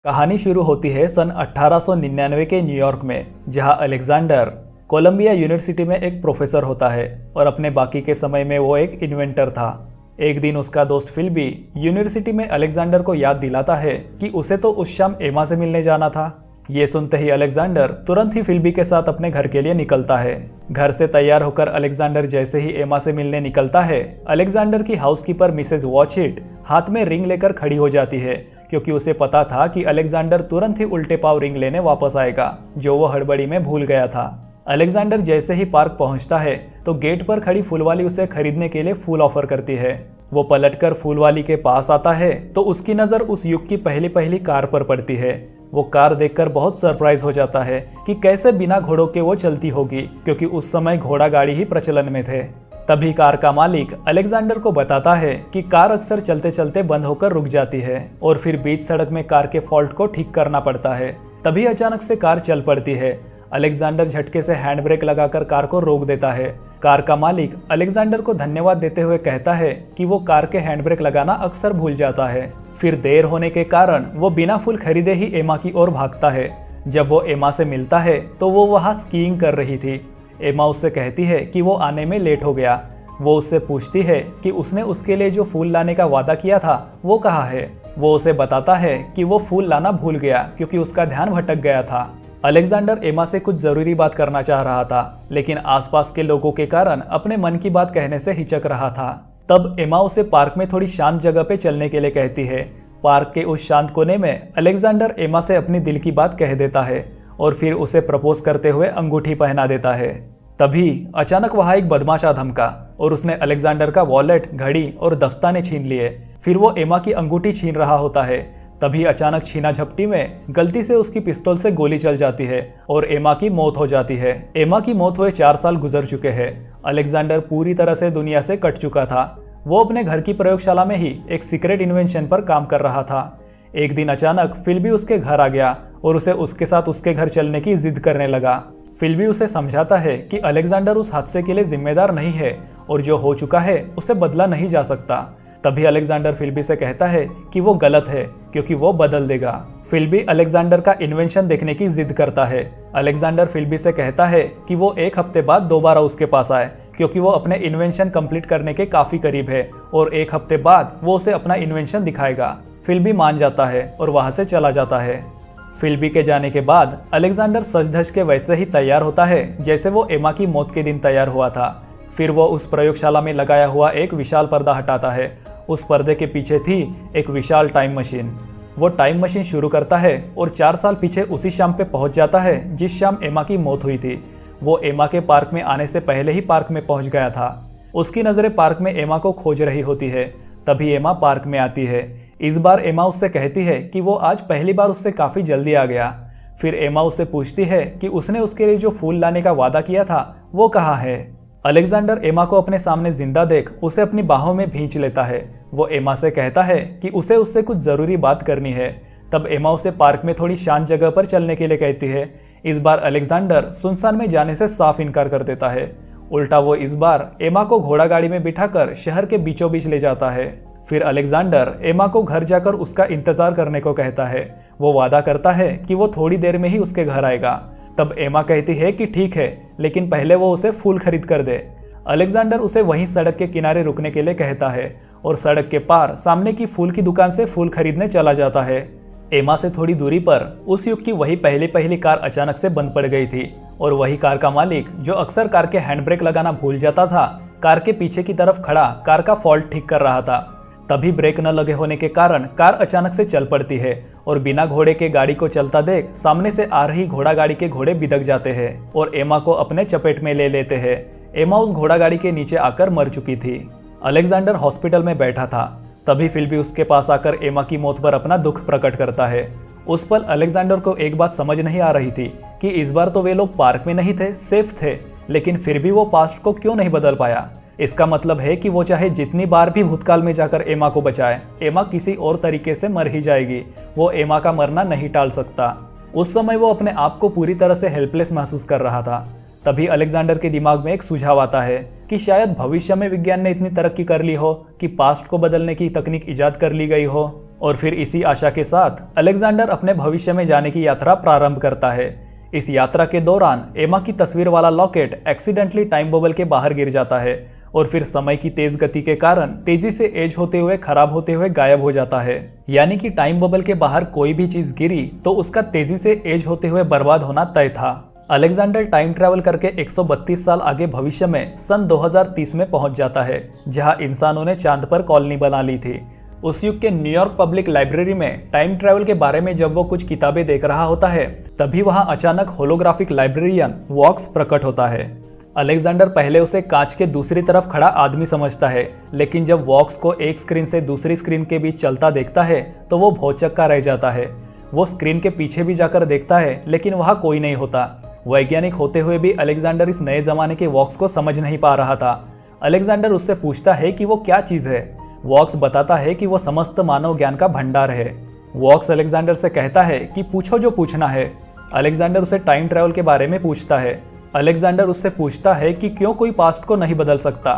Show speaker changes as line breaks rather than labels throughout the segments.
कहानी शुरू होती है सन 1899 के न्यूयॉर्क में, जहां अलेक्जेंडर कोलंबिया यूनिवर्सिटी में एक प्रोफेसर होता है और अपने बाकी के समय में वो एक इन्वेंटर था। एक दिन उसका दोस्त फिल्बी यूनिवर्सिटी में अलेक्जेंडर को याद दिलाता है कि उसे तो उस शाम एमा से मिलने जाना था। ये सुनते ही अलेक्जेंडर तुरंत ही फिल्बी के साथ अपने घर के लिए निकलता है। घर से तैयार होकर अलेक्जेंडर जैसे ही एमा से मिलने निकलता है, अलेक्जेंडर की हाउसकीपर मिसेज वॉचिट हाथ में रिंग लेकर खड़ी हो जाती है, क्योंकि उसे पता था कि अलेक्जेंडर तुरंत ही उल्टे पांव रिंग लेने वापस आएगा, जो वो हड़बड़ी में भूल गया था। अलेक्जेंडर जैसे ही पार्क पहुंचता है तो गेट पर खड़ी फूलवाली उसे खरीदने के लिए फूल ऑफर करती है। वो पलटकर फूलवाली के पास आता है तो उसकी नज़र उस युग की पहली पहली कार पर पड़ती है। वो कार देखकर बहुत सरप्राइज हो जाता है कि कैसे बिना घोड़ों के वो चलती होगी, क्योंकि उस समय घोड़ा गाड़ी ही प्रचलन में थे। तभी कार का मालिक अलेक्जेंडर को बताता है कि कार अक्सर चलते चलते बंद होकर रुक जाती है और फिर बीच सड़क में कार के फॉल्ट को ठीक करना पड़ता है। तभी अचानक से कार चल पड़ती है। अलेक्जेंडर झटके से हैंड ब्रेक लगाकर कार को रोक देता है। कार का मालिक अलेक्जेंडर को धन्यवाद देते हुए कहता है कि वो कार के हैंड ब्रेक लगाना अक्सर भूल जाता है। फिर देर होने के कारण वो बिना फूल खरीदे ही एमा की ओर भागता है। जब वो एमा से मिलता है तो वो वहाँ स्कीइंग कर रही थी। एमा उससे कहती है कि वो आने में लेट हो गया। वो उससे पूछती है कि उसने उसके लिए जो फूल लाने का वादा किया था वो कहाँ है। वो उसे बताता है कि वो फूल लाना भूल गया क्योंकि उसका ध्यान भटक गया था। अलेक्जेंडर एमा से कुछ जरूरी बात करना चाह रहा था, लेकिन आसपास के लोगों के कारण अपने मन की बात कहने से हिचक रहा था। तब एमा उसे पार्क में थोड़ी शांत जगह पे चलने के लिए कहती है। पार्क के उस शांत कोने में अलेक्जेंडर एमा से अपनी दिल की बात कह देता है और फिर उसे प्रपोज करते हुए अंगूठी पहना देता है। तभी अचानक वहाँ एक बदमाश आ धमका और उसने अलेक्जेंडर का वॉलेट, घड़ी और दस्ताने छीन लिए। फिर वो एमा की अंगूठी छीन रहा होता है। तभी अचानक छीना झपटी में गलती से उसकी पिस्तौल से गोली चल जाती है और एमा की मौत हो जाती है। एमा की मौत हुए 4 साल गुजर चुके हैं। अलेक्जेंडर पूरी तरह से दुनिया से कट चुका था। वो अपने घर की प्रयोगशाला में ही एक सीक्रेट इन्वेंशन पर काम कर रहा था। एक दिन अचानक फिल्बी उसके घर आ गया और उसे उसके साथ उसके घर चलने की जिद करने लगा। फिल्बी उसे समझाता है कि अलेक्जेंडर उस हादसे के लिए जिम्मेदार नहीं है और जो हो चुका है उसे बदला नहीं जा सकता। तभी अलेक्जेंडर फिल्बी से कहता है कि वो गलत है क्योंकि वो बदल देगा। फिल्बी अलेक्जेंडर का इन्वेंशन देखने की जिद करता है। अलेक्जेंडर फिल्बी से कहता है कि वो 1 हफ्ते बाद दोबारा उसके पास आए, क्योंकि वो अपने इन्वेंशन कंप्लीट करने के काफी करीब है और 1 हफ्ते बाद वो उसे अपना इन्वेंशन दिखाएगा। फिल्बी मान जाता है और वहां से चला जाता है। फिल्बी के जाने के बाद अलेक्जेंडर सज धज के वैसे ही तैयार होता है जैसे वो एमा की मौत के दिन तैयार हुआ था। फिर वो उस प्रयोगशाला में लगाया हुआ एक विशाल पर्दा हटाता है। उस पर्दे के पीछे थी एक विशाल टाइम मशीन। वो टाइम मशीन शुरू करता है और 4 साल पीछे उसी शाम पे पहुंच जाता है जिस शाम एमा की मौत हुई थी। वो एमा के पार्क में आने से पहले ही पार्क में पहुंच गया था। उसकी नज़रें पार्क में एमा को खोज रही होती है। तभी एमा पार्क में आती है। इस बार एमा उससे कहती है कि वो आज पहली बार उससे काफ़ी जल्दी आ गया। फिर एमा उससे पूछती है कि उसने उसके लिए जो फूल लाने का वादा किया था वो कहाँ है। अलेक्जेंडर एमा को अपने सामने जिंदा देख उसे अपनी बाहों में भींच लेता है। वो एमा से कहता है कि उसे उससे कुछ ज़रूरी बात करनी है। तब एमा उसे पार्क में थोड़ी शांत जगह पर चलने के लिए कहती है। इस बार अलेक्जेंडर सुनसान में जाने से साफ इनकार कर देता है। उल्टा वो इस बार एमा को घोड़ा गाड़ी में बिठाकर शहर के बीचों बीच ले जाता है। फिर अलेक्जेंडर एमा को घर जाकर उसका इंतजार करने को कहता है। वो वादा करता है कि वो थोड़ी देर में ही उसके घर आएगा। तब एमा कहती है कि ठीक है, लेकिन पहले वो उसे फूल खरीद कर दे। अलेक्जेंडर उसे वहीं सड़क के किनारे रुकने के लिए कहता है और सड़क के पार सामने की फूल की दुकान से फूल खरीदने चला जाता है। एमा से थोड़ी दूरी पर उस युग की वही पहली कार अचानक से बंद पड़ गई थी और वही कार का मालिक, जो अक्सर कार के हैंड ब्रेक लगाना भूल जाता था, कार के पीछे की तरफ खड़ा कार का फॉल्ट ठीक कर रहा था। तभी ब्रेक न लगे होने के कारण कार अचानक से चल पड़ती है और बिना घोड़े के गाड़ी को चलता देख सामने से आ रही घोड़ा गाड़ी के घोड़े बिदक जाते हैं और एमा को अपने चपेट में ले लेते हैं। एमा उस घोड़ा गाड़ी के नीचे आकर मर चुकी थी। अलेक्जेंडर हॉस्पिटल में बैठा था। तभी फिल्बी उसके पास आकर एमा की मौत पर अपना दुख प्रकट करता है। उस पल अलेक्जेंडर को एक बात समझ नहीं आ रही थी कि इस बार तो वे लोग पार्क में नहीं थे, सेफ थे, लेकिन फिर भी वो पास्ट को क्यों नहीं बदल पाया। इसका मतलब है कि वो चाहे जितनी बार भी भूतकाल में जाकर एमा को बचाए, एमा किसी और तरीके से मर ही जाएगी। वो एमा का मरना नहीं टाल सकता। उस समय वो अपने आप को पूरी तरह से हेल्पलेस महसूस कर रहा था। तभी अलेक्जेंडर के दिमाग में एक सुझाव आता है कि शायद भविष्य में विज्ञान ने इतनी तरक्की कर ली हो कि पास्ट को बदलने की तकनीक इजाद कर ली गई हो। और फिर इसी आशा के साथ अलेक्जेंडर अपने भविष्य में जाने की यात्रा प्रारंभ करता है। इस यात्रा के दौरान एमा की तस्वीर वाला लॉकेट एक्सीडेंटली टाइम बबल के बाहर गिर जाता है और फिर समय की तेज गति के कारण तेजी से एज होते हुए खराब होते हुए गायब हो जाता है। यानी कि टाइम बबल के बाहर कोई भी चीज गिरी तो उसका तेजी से एज होते हुए बर्बाद होना तय था। अलेक्जेंडर टाइम ट्रैवल करके 132 साल आगे भविष्य में सन 2030 में पहुंच जाता है, जहां इंसानों ने चांद पर कॉलोनी बना ली थी। उस युग के न्यूयॉर्क पब्लिक लाइब्रेरी में टाइम ट्रैवल के बारे में जब वो कुछ किताबें देख रहा होता है, तभी वहां अचानक होलोग्राफिक लाइब्रेरियन वॉक्स प्रकट होता है। अलेक्जेंडर पहले उसे कांच के दूसरी तरफ खड़ा आदमी समझता है, लेकिन जब वॉक्स को एक स्क्रीन से दूसरी स्क्रीन के बीच चलता देखता है तो वो भौचक्का रह जाता है। वो स्क्रीन के पीछे भी जाकर देखता है, लेकिन वहां कोई नहीं होता। वैज्ञानिक होते हुए भी अलेक्जेंडर इस नए जमाने के वॉक्स को समझ नहीं पा रहा था। अलेक्जेंडर उससे पूछता है कि वो क्या चीज है। वॉक्स बताता है कि वो समस्त मानव ज्ञान का भंडार है। वॉक्स अलेक्जेंडर से कहता है कि पूछो जो पूछना है। अलेक्जेंडर उसे टाइम ट्रैवल के बारे में पूछता है। अलेक्जेंडर उससे पूछता है कि क्यों कोई पास्ट को नहीं बदल सकता।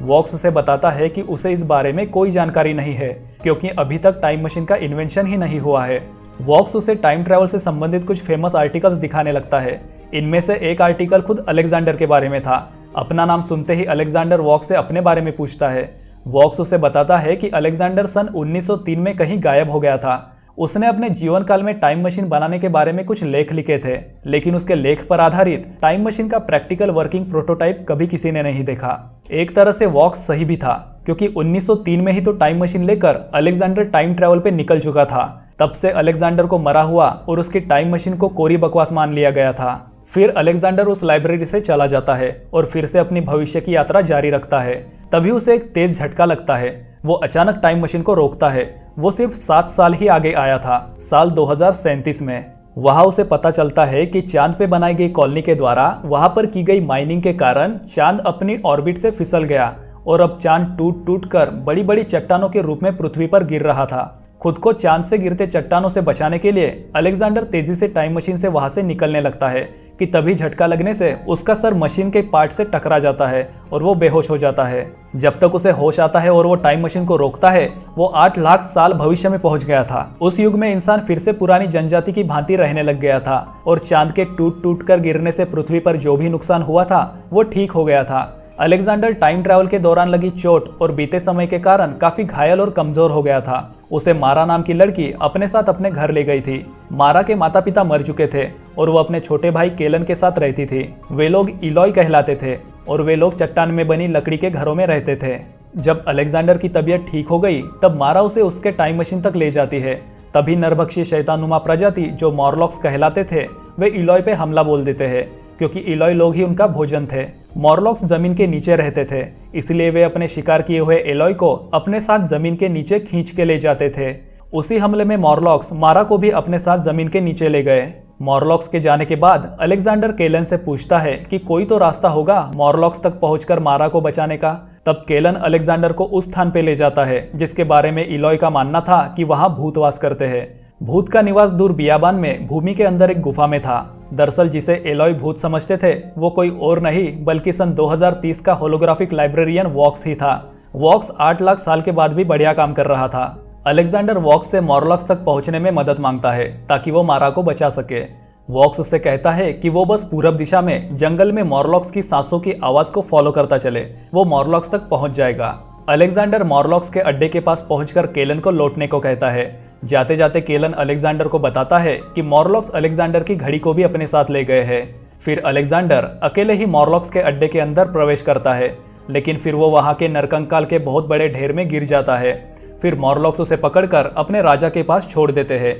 वॉक्स उसे बताता है कि उसे इस बारे में कोई जानकारी नहीं है, क्योंकि अभी तक टाइम मशीन का इन्वेंशन ही नहीं हुआ है। वॉक्स उसे टाइम ट्रैवल से संबंधित कुछ फेमस आर्टिकल्स दिखाने लगता है। इनमें से एक आर्टिकल खुद अलेक्जेंडर के बारे में था। अपना नाम सुनते ही अलेक्जेंडर वॉक्स से अपने बारे में पूछता है। वॉक्स उसे बताता है कि अलेक्जेंडर सन 1903 में कहीं गायब हो गया था। उसने अपने जीवन काल में टाइम मशीन बनाने के बारे में कुछ लेख लिखे थे, लेकिन उसके लेख पर आधारित टाइम मशीन का प्रैक्टिकल वर्किंग प्रोटोटाइप कभी किसी ने नहीं देखा। एक तरह से वॉक्स सही भी था, क्योंकि 1903 में ही तो टाइम मशीन लेकर अलेक्जेंडर टाइम ट्रैवल पे निकल चुका था। तब से अलेक्जेंडर को मरा हुआ और उसकी टाइम मशीन को कोरी बकवास मान लिया गया था। फिर अलेक्जेंडर उस लाइब्रेरी से चला जाता है और फिर से अपनी भविष्य की यात्रा जारी रखता है। तभी उसे एक तेज झटका लगता है। वो अचानक टाइम मशीन को रोकता है। वो सिर्फ 7 साल ही आगे आया था, साल 2037 में। वहां उसे पता चलता है कि चांद पे बनाई गई कॉलोनी के द्वारा वहां पर की गई माइनिंग के कारण चांद अपनी ऑर्बिट से फिसल गया और अब चांद टूट टूट कर बड़ी बड़ी चट्टानों के रूप में पृथ्वी पर गिर रहा था। खुद को चांद से गिरते चट्टानों से बचाने के लिए अलेक्जेंडर तेजी से टाइम मशीन से वहां से निकलने लगता है कि तभी झटका लगने से उसका सर मशीन के पार्ट से टकरा जाता है और वो बेहोश हो जाता है। जब तक उसे होश आता है और वो टाइम मशीन को रोकता है, वो 8 लाख साल भविष्य में पहुंच गया था। उस युग में इंसान फिर से पुरानी जनजाति की भांति रहने लग गया था और चांद के टूट टूट कर गिरने से पृथ्वी पर जो भी नुकसान हुआ था वो ठीक हो गया था। अलेक्जेंडर टाइम ट्रैवल के दौरान लगी चोट और बीते समय के कारण काफी घायल और कमजोर हो गया था। उसे मारा नाम की लड़की अपने साथ अपने घर ले गई थी। मारा के माता पिता मर चुके थे और वो अपने छोटे भाई केलन के साथ रहती थी। वे लोग इलॉय कहलाते थे और वे लोग चट्टान में बनी लकड़ी के घरों में रहते थे। जब अलेक्जेंडर की तबीयत ठीक हो गई तब मारा उसे उसके टाइम मशीन तक ले जाती है। तभी नरभक्षी शैतानुमा प्रजाति जो मॉरलॉक्स कहलाते थे, वे इलॉय पे हमला बोल देते हैं, क्योंकि इलॉय लोग ही उनका भोजन थे। मॉरलॉक्स जमीन के नीचे रहते थे, इसलिए वे अपने शिकार किए हुए एलॉय को अपने साथ जमीन के नीचे खींच के ले जाते थे। उसी हमले में मॉरलॉक्स मारा को भी अपने साथ जमीन के नीचे ले गए। मॉरलॉक्स के जाने के बाद अलेक्जेंडर केलन से पूछता है कि कोई तो रास्ता होगा मॉरलॉक्स तक पहुंचकर मारा को बचाने का। तब केलन अलेक्जेंडर को उस स्थान पे ले जाता है जिसके बारे में इलॉय का मानना था कि वहां भूत वास करते हैं। भूत का निवास दूर बियाबान में भूमि के अंदर एक गुफा में था। दरअसल जिसे एलॉय भूत समझते थे वो कोई और नहीं बल्कि सन 2030 का होलोग्राफिक लाइब्रेरियन वॉक्स ही था। वॉक्स 8 लाख साल के बाद भी बढ़िया काम कर रहा था। अलेक्जेंडर वॉक्स से मॉरलॉक्स तक पहुंचने में मदद मांगता है ताकि वो मारा को बचा सके। वॉक्स उससे कहता है कि वो बस पूरब दिशा में जंगल में मॉरलॉक्स की सांसों की आवाज को फॉलो करता चले, वो मॉरलॉक्स तक पहुंच जाएगा। अलेक्जेंडर मॉरलॉक्स के अड्डे के पास पहुंचकर केलन को लौटने को कहता है। जाते जाते केलन अलेक्जेंडर को बताता है कि मॉरलॉक्स अलेक्जेंडर की घड़ी को भी अपने साथ ले गए हैं। फिर अलेक्जेंडर अकेले ही मॉरलॉक्स के अड्डे के अंदर प्रवेश करता है, लेकिन फिर वो वहां के नरकंकाल के बहुत बड़े ढेर में गिर जाता है। फिर मॉरलॉक्स उसे पकड़कर अपने राजा के पास छोड़ देते हैं।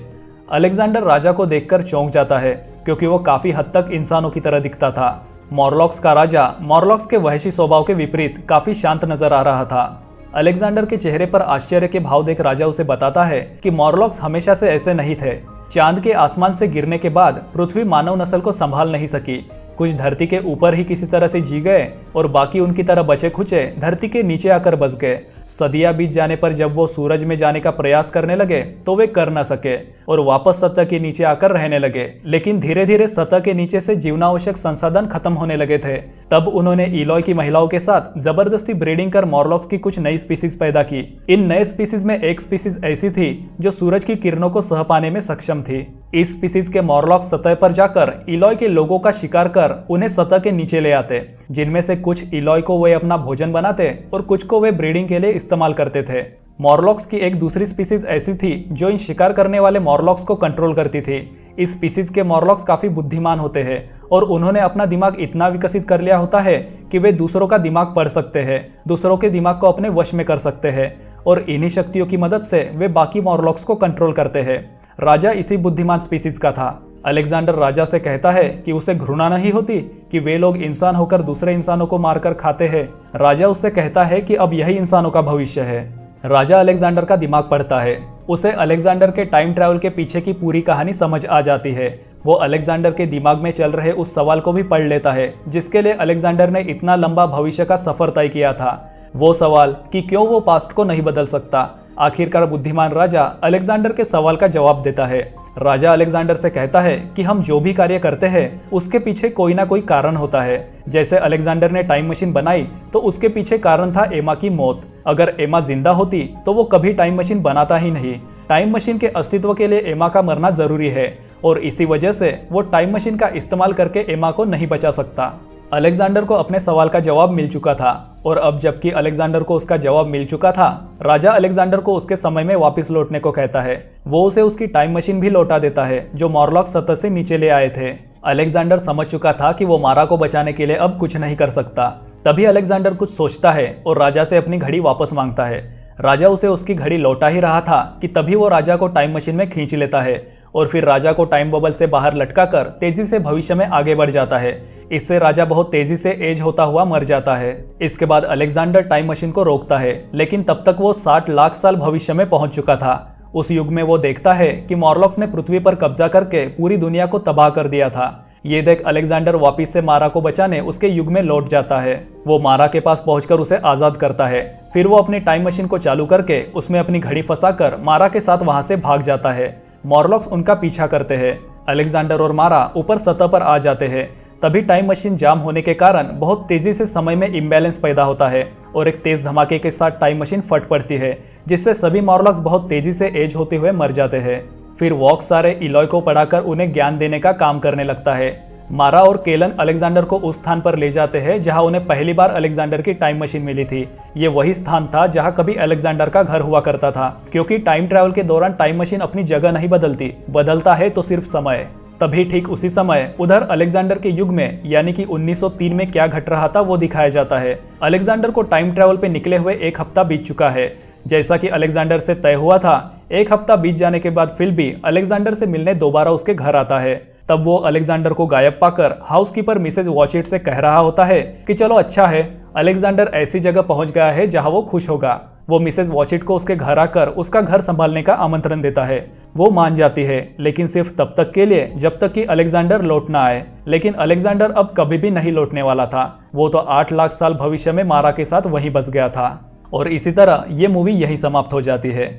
अलेक्जेंडर राजा को देखकर चौंक जाता है, क्योंकि वो काफी हद तक इंसानों की तरह दिखता था। मॉरलॉक्स का राजा मॉरलॉक्स के वहशी स्वभाव के विपरीत काफी शांत नजर आ रहा था। अलेक्जेंडर के चेहरे पर आश्चर्य के भाव देख राजा उसे बताता है कि मॉरलॉक्स हमेशा से ऐसे नहीं थे। चांद के आसमान से गिरने के बाद पृथ्वी मानव नस्ल को संभाल नहीं सकी। कुछ धरती के ऊपर ही किसी तरह से जी गए और बाकी उनकी तरह बचे खुचे धरती के नीचे आकर बस गए। सदियां बीत जाने पर जब वो सूरज में जाने का प्रयास करने लगे तो वे कर न सके और वापस सतह के नीचे आकर रहने लगे। लेकिन धीरे धीरे सतह के नीचे से जीवनावश्यक संसाधन खत्म होने लगे थे। तब उन्होंने इलॉय की महिलाओं के साथ जबरदस्ती ब्रीडिंग कर मॉर्लॉक्स की कुछ नई स्पीसीज पैदा की। इन नए स्पीसीज में एक स्पीसीज ऐसी थी जो सूरज की किरणों को सह पाने में सक्षम थी। इस स्पीसीज के मॉर्लॉक्स सतह पर जाकर इलॉय के लोगों का शिकार कर उन्हें सतह के नीचे ले आते, जिनमें से कुछ इलॉय को वे अपना भोजन बनाते और कुछ को वे ब्रीडिंग के लिए इस्तेमाल करते थे। मॉर्लॉक्स की एक दूसरी स्पीसीज ऐसी थी जो इन शिकार करने वाले मॉर्लॉक्स को कंट्रोल करती थी। इस स्पीसीज के मॉर्लॉक्स काफी बुद्धिमान होते हैं और उन्होंने अपना दिमाग इतना विकसित कर लिया होता है कि वे दूसरों का दिमाग पढ़ सकते हैं, दूसरों के दिमाग को अपने वश में कर सकते हैं और इन्हीं शक्तियों की मदद से वे बाकी मॉर्लॉक्स को कंट्रोल करते हैं। राजा इसी बुद्धिमान स्पीसीज का था। अलेक्जेंडर राजा से कहता है कि उसे घृणा नहीं होती कि वे लोग इंसान होकर दूसरे इंसानों को मारकर खाते हैं। राजा उससे कहता है कि अब यही इंसानों का भविष्य है। राजा अलेक्जेंडर का दिमाग पढ़ता है। उसे अलेक्जेंडर के टाइम ट्रैवल के पीछे की पूरी कहानी समझ आ जाती है। वो अलेक्जेंडर के दिमाग में चल रहे उस सवाल को भी पढ़ लेता है जिसके लिए अलेक्जेंडर ने इतना लंबा भविष्य का सफर तय किया था। वो सवाल कि क्यों वो पास्ट को नहीं बदल सकता। आखिरकार बुद्धिमान राजा अलेक्जेंडर के सवाल का जवाब देता है। राजा अलेक्जेंडर से कहता है कि हम जो भी कार्य करते हैं उसके पीछे कोई ना कोई कारण होता है। जैसे अलेक्जेंडर ने टाइम मशीन बनाई तो उसके पीछे कारण था एमा की मौत। अगर एमा जिंदा होती तो वो कभी टाइम मशीन बनाता ही नहीं। टाइम मशीन के अस्तित्व के लिए एमा का मरना जरूरी है और इसी वजह से वो टाइम मशीन का इस्तेमाल करके एमा को नहीं बचा सकता। अलेक्जेंडर को अपने सवाल का जवाब मिल चुका था और अब जबकि अलेक्जेंडर को उसका जवाब मिल चुका था, राजा अलेक्जेंडर को उसके समय में वापस लौटने को कहता है। वो उसे उसकी टाइम मशीन भी लौटा देता है जो मॉर्लॉक्स सतह से नीचे ले आए थे। अलेक्जेंडर समझ चुका था कि वो मारा को बचाने के लिए अब कुछ नहीं कर सकता। तभी अलेक्जेंडर कुछ सोचता है और राजा से अपनी घड़ी वापस मांगता है। राजा उसे उसकी घड़ी लौटा ही रहा था कि तभी वो राजा को टाइम मशीन में खींच लेता है और फिर राजा को टाइम बबल से बाहर लटकाकर तेजी से भविष्य में आगे बढ़ जाता है। इससे राजा बहुत तेजी से एज होता हुआ मर जाता है। इसके बाद अलेक्जेंडर टाइम मशीन को रोकता है, लेकिन तब तक वो 60 लाख साल भविष्य में पहुंच चुका था। उस युग में वो देखता है कि मॉर्लॉक्स ने पृथ्वी पर कब्जा करके पूरी दुनिया को तबाह कर दिया था। ये देख अलेक्जेंडर वापिस से मारा को बचाने उसके युग में लौट जाता है। वो मारा के पास पहुंचकर उसे आजाद करता है। फिर वो अपनी टाइम मशीन को चालू करके उसमें अपनी घड़ी फंसाकर मारा के साथ वहां से भाग जाता है। मॉर्लॉक्स उनका पीछा करते हैं। अलेक्जेंडर और मारा ऊपर सतह पर आ जाते हैं। तभी टाइम मशीन जाम होने के कारण बहुत तेजी से समय में इम्बैलेंस पैदा होता है और एक तेज धमाके के साथ टाइम मशीन फट पड़ती है, जिससे सभी मॉर्लॉक्स बहुत तेजी से एज होते हुए मर जाते हैं। फिर वॉक्स सारे इलॉय को पढ़ाकर उन्हें ज्ञान देने का काम करने लगता है। मारा और केलन अलेक्जेंडर को उस स्थान पर ले जाते हैं जहां उन्हें पहली बार अलेक्जेंडर की टाइम मशीन मिली थी। ये वही स्थान था जहां कभी अलेक्जेंडर का घर हुआ करता था, क्योंकि टाइम ट्रैवल के दौरान टाइम मशीन अपनी जगह नहीं बदलती, बदलता है तो सिर्फ समय। तभी ठीक उसी समय उधर अलेक्जेंडर के युग में यानी कि 1903 में क्या घट रहा था वो दिखाया जाता है। अलेक्जेंडर को टाइम ट्रैवल पे निकले हुए 1 हफ्ता बीत चुका है। जैसा कि अलेक्जेंडर से तय हुआ था, 1 हफ्ता बीत जाने के बाद फिल भी अलेक्जेंडर से मिलने दोबारा उसके घर आता है। तब वो अलेक्जेंडर को गायब पाकर हाउसकीपर मिसेज वॉचिट से कह रहा होता है कि चलो अच्छा है, अलेक्जेंडर ऐसी जगह पहुंच गया है जहां वो खुश होगा। वो मिसेज वॉचिट को उसके घर आकर उसका घर संभालने का आमंत्रण देता है। वो मान जाती है, लेकिन सिर्फ तब तक के लिए जब तक कि अलेक्जेंडर लौट ना आए। लेकिन अलेक्जेंडर अब कभी भी नहीं लौटने वाला था। वो तो 8 लाख साल भविष्य में मारा के साथ वहीं बस गया था। और इसी तरह ये मूवी यहीं समाप्त हो जाती है।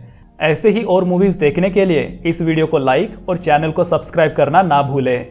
ऐसे ही और मूवीज देखने के लिए इस वीडियो को लाइक और चैनल को सब्सक्राइब करना ना भूलें।